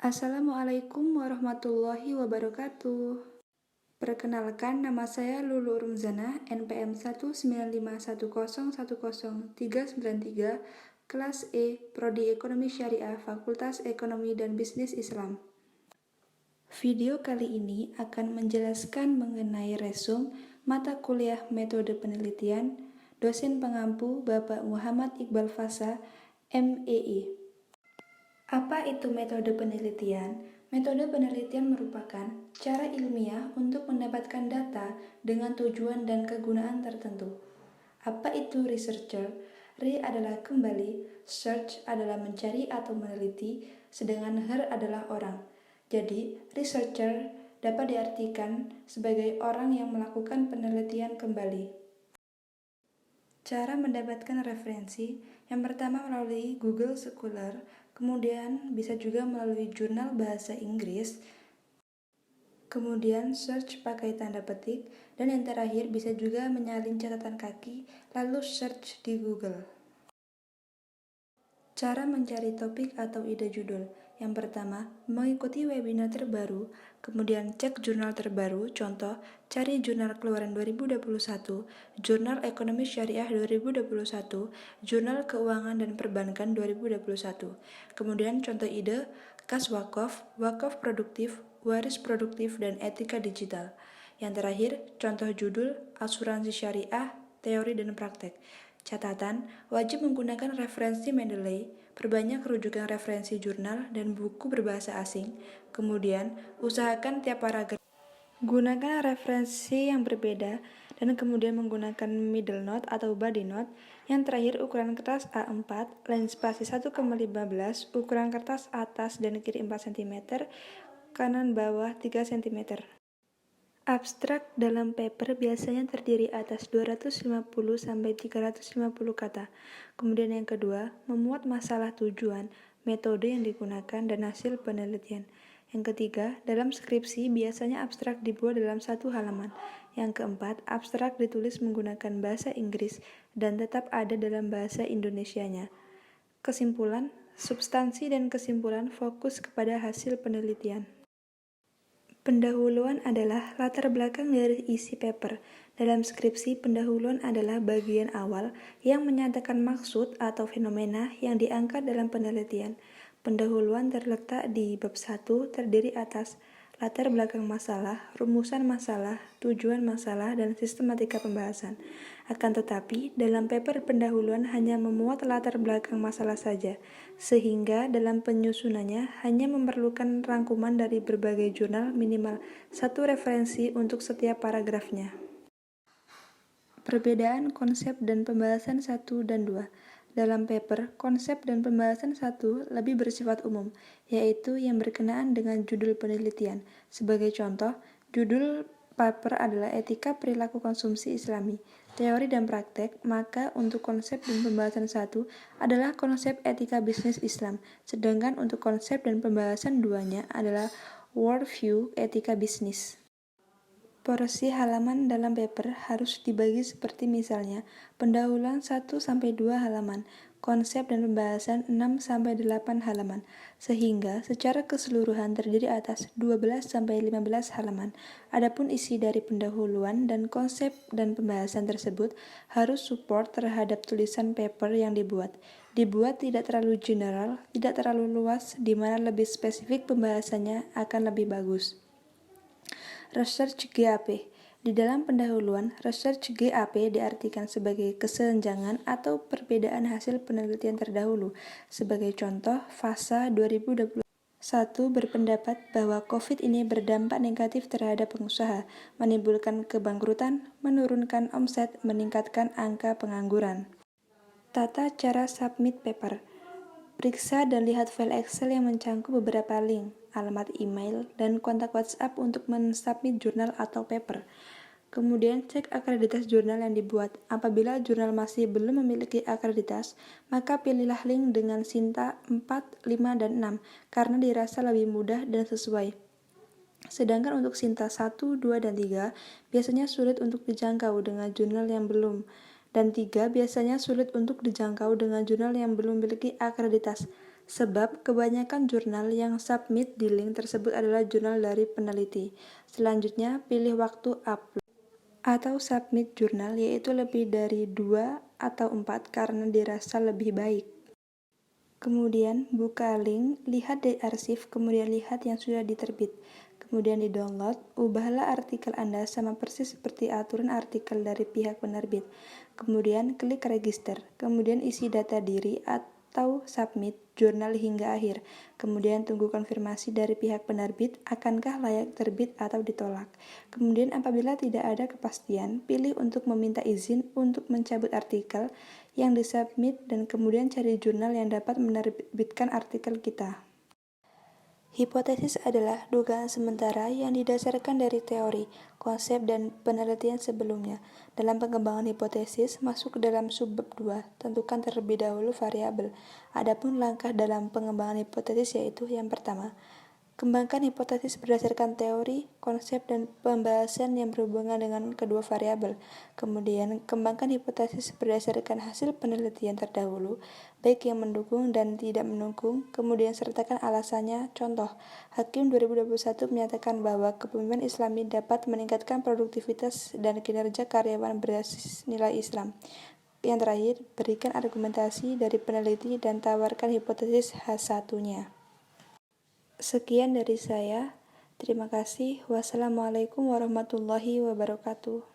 Assalamualaikum warahmatullahi wabarakatuh. Perkenalkan, nama saya Lulu Rumzana, NPM 19510100393, kelas E, Prodi Ekonomi Syariah, Fakultas Ekonomi dan Bisnis Islam. Video kali ini akan menjelaskan mengenai resum mata kuliah Metode Penelitian, dosen pengampu Bapak Muhammad Iqbal Fasa, MEI. Apa itu metode penelitian? Metode penelitian merupakan cara ilmiah untuk mendapatkan data dengan tujuan dan kegunaan tertentu. Apa itu researcher? Re adalah kembali, search adalah mencari atau meneliti, sedangkan her adalah orang. Jadi, researcher dapat diartikan sebagai orang yang melakukan penelitian kembali. Cara mendapatkan referensi, yang pertama melalui Google Scholar, kemudian bisa juga melalui jurnal bahasa Inggris, kemudian search pakai tanda petik, dan yang terakhir bisa juga menyalin catatan kaki, lalu search di Google. Cara mencari topik atau ide judul. Yang pertama, mengikuti webinar terbaru, kemudian cek jurnal terbaru, contoh, cari jurnal keluaran 2021, jurnal ekonomi syariah 2021, jurnal keuangan dan perbankan 2021. Kemudian contoh ide, kas wakaf, wakaf produktif, waris produktif, dan etika digital. Yang terakhir, contoh judul, asuransi syariah, teori dan praktek. Catatan, wajib menggunakan referensi Mendeley, perbanyak rujukan referensi jurnal dan buku berbahasa asing. Kemudian, usahakan tiap paragraf gunakan referensi yang berbeda dan kemudian menggunakan middle note atau body note. Yang terakhir, ukuran kertas A4, line spasi 1,15, ukuran kertas atas dan kiri 4 cm, kanan bawah 3 cm. Abstrak dalam paper biasanya terdiri atas 250-350 kata. Kemudian yang kedua, memuat masalah tujuan, metode yang digunakan, dan hasil penelitian. Yang ketiga, dalam skripsi biasanya abstrak dibuat dalam 1 halaman. Yang keempat, abstrak ditulis menggunakan bahasa Inggris dan tetap ada dalam bahasa Indonesianya. Kesimpulan, substansi dan kesimpulan fokus kepada hasil penelitian. Pendahuluan adalah latar belakang dari isi paper. Dalam skripsi, pendahuluan adalah bagian awal yang menyatakan maksud atau fenomena yang diangkat dalam penelitian. Pendahuluan terletak di bab 1, terdiri atas latar belakang masalah, rumusan masalah, tujuan masalah, dan sistematika pembahasan. Akan tetapi, dalam paper pendahuluan hanya memuat latar belakang masalah saja, sehingga dalam penyusunannya hanya memerlukan rangkuman dari berbagai jurnal minimal 1 referensi untuk setiap paragrafnya. Perbedaan konsep dan pembahasan 1 dan 2. Dalam paper, konsep dan pembahasan 1 lebih bersifat umum, yaitu yang berkenaan dengan judul penelitian. Sebagai contoh, judul paper adalah Etika Perilaku Konsumsi Islami, Teori dan Praktek, maka untuk konsep dan pembahasan 1 adalah konsep etika bisnis Islam, sedangkan untuk konsep dan pembahasan 2-nya adalah Worldview Etika Bisnis. Porsi halaman dalam paper harus dibagi seperti misalnya, pendahuluan 1-2 halaman, konsep dan pembahasan 6-8 halaman, sehingga secara keseluruhan terdiri atas 12-15 halaman. Adapun isi dari pendahuluan dan konsep dan pembahasan tersebut harus support terhadap tulisan paper yang dibuat. Dibuat tidak terlalu general, tidak terlalu luas, di mana lebih spesifik pembahasannya akan lebih bagus. Research GAP. Di dalam pendahuluan, research GAP diartikan sebagai kesenjangan atau perbedaan hasil penelitian terdahulu. Sebagai contoh, Fasa 2021 berpendapat bahwa COVID ini berdampak negatif terhadap pengusaha, menimbulkan kebangkrutan, menurunkan omset, meningkatkan angka pengangguran. Tata cara submit paper. Periksa dan lihat file Excel yang mencangkup beberapa link, alamat email, dan kontak WhatsApp untuk mensubmit jurnal atau paper. Kemudian cek akreditas jurnal yang dibuat. Apabila jurnal masih belum memiliki akreditas, maka pilihlah link dengan Sinta 4, 5, dan 6 karena dirasa lebih mudah dan sesuai. Sedangkan untuk Sinta 1, 2, dan 3 biasanya sulit untuk dijangkau dengan jurnal yang belum, dan 3 biasanya sulit untuk dijangkau dengan jurnal yang belum memiliki akreditas. Sebab kebanyakan jurnal yang submit di link tersebut adalah jurnal dari peneliti. Selanjutnya, pilih waktu upload atau submit jurnal, yaitu lebih dari 2 atau 4 karena dirasa lebih baik. Kemudian buka link, lihat di arsip, kemudian lihat yang sudah diterbit. Kemudian di-download, ubahlah artikel Anda sama persis seperti aturan artikel dari pihak penerbit. Kemudian klik register, kemudian isi data diri atau submit jurnal hingga akhir. Kemudian tunggu konfirmasi dari pihak penerbit, akankah layak terbit atau ditolak. Kemudian apabila tidak ada kepastian, pilih untuk meminta izin untuk mencabut artikel yang disubmit dan kemudian cari jurnal yang dapat menerbitkan artikel kita. Hipotesis adalah dugaan sementara yang didasarkan dari teori, konsep, dan penelitian sebelumnya. Dalam pengembangan hipotesis, masuk ke dalam subbab 2, tentukan terlebih dahulu variabel. Adapun langkah dalam pengembangan hipotesis yaitu yang pertama, kembangkan hipotesis berdasarkan teori, konsep, dan pembahasan yang berhubungan dengan kedua variabel. Kemudian, kembangkan hipotesis berdasarkan hasil penelitian terdahulu, baik yang mendukung dan tidak mendukung. Kemudian, sertakan alasannya. Contoh, Hakim 2021 menyatakan bahwa kepemimpinan Islami dapat meningkatkan produktivitas dan kinerja karyawan berbasis nilai Islam. Yang terakhir, berikan argumentasi dari peneliti dan tawarkan hipotesis H1-nya. Sekian dari saya. Terima kasih. Wassalamualaikum warahmatullahi wabarakatuh.